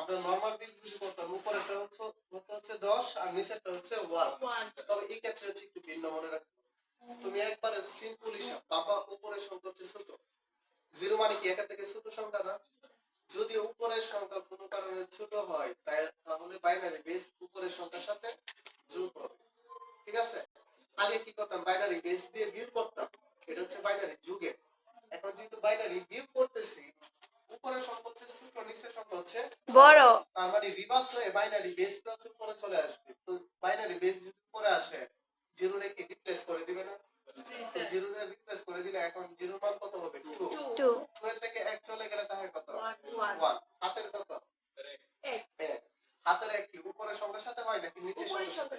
আমরা নরমাল বিল যদি করতাম উপরেরটা হচ্ছে 10 আর নিচেরটা হচ্ছে 1 তবে এই ক্ষেত্রে হচ্ছে একটু ভিন্ন মনে রাখতে তুমি একবারে সিম্পল হিসাব বাবা উপরের সংখ্যা হচ্ছে ছোট 0 মানে কি একা থেকে ছোট সংখ্যা না যদি উপরের সংখ্যা কোনো কারণে ছোট হয় তাহলে বাইনারি বেস উপরের সংখ্যার সাথে যোগ হবে ঠিক আছে আগে কি করতাম বাইনারি বেস দিয়ে বিয়োগ করতাম এটা হচ্ছে বাইনারি যুগে এখন যেহেতু বাইনারি বিয়োগ করতেছি উপরের সংখ্যা হচ্ছে ছোট নিচের সংখ্যা হচ্ছে বড় তার মানে রিভার্স হয়ে বাইনারি বেসটা হচ্ছে উপরে চলে আসবে তো বাইনারি বেস যদি উপরে আসে জিরো রে কি রিপ্লেস করে দিবে না জিরো রে রিপ্লেস করে দিলে এখন জিরোর মান কত হবে 2 2 এর থেকে 1 চলে গেলে তাহলে কত 1 হাতের কত 1 হাতের 1 কি উপরের সংখ্যার সাথে হয় নাকি নিচের সংখ্যার সাথে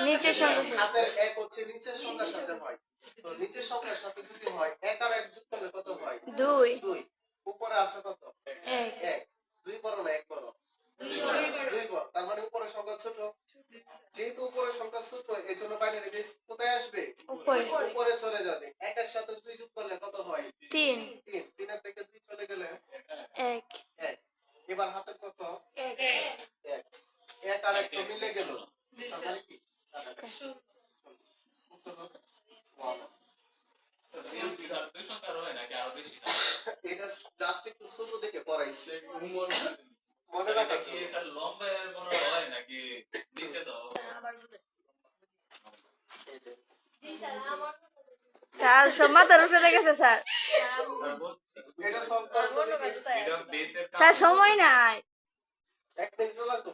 নিচের সংখ্যা হাতের 1 হচ্ছে নিচের সংখ্যার সাথে হয় তো নিচের সংখ্যার সাথে যদি হয় 1 আর 1 যোগ করলে কত হয় 2 উপরে আছে কত 1 2 বড় না 1 বড় 2 বড় তার মানে উপরের সংখ্যা ছোট যেহেতু উপরের সংখ্যা ছোট এজন্য বাইনারি বেস কোথায় আসবে উপরে চলে যাবে 1 এর সাথে 2 যোগ করলে কত হয় 3 3 এর থেকে 2 চলে গেলে 1 এবার হাতের কত 1 1 আর 1 তো মিলে গেল তাহলে কি এটা জাস্ট একটু ছোট দেখে পড়াইছে মনে রাখা কি স্যার লম্বা বড় হয় নাকি নিচে দাও স্যার সমাধান উঠে গেছে স্যার এটা সব স্যার সময় নাই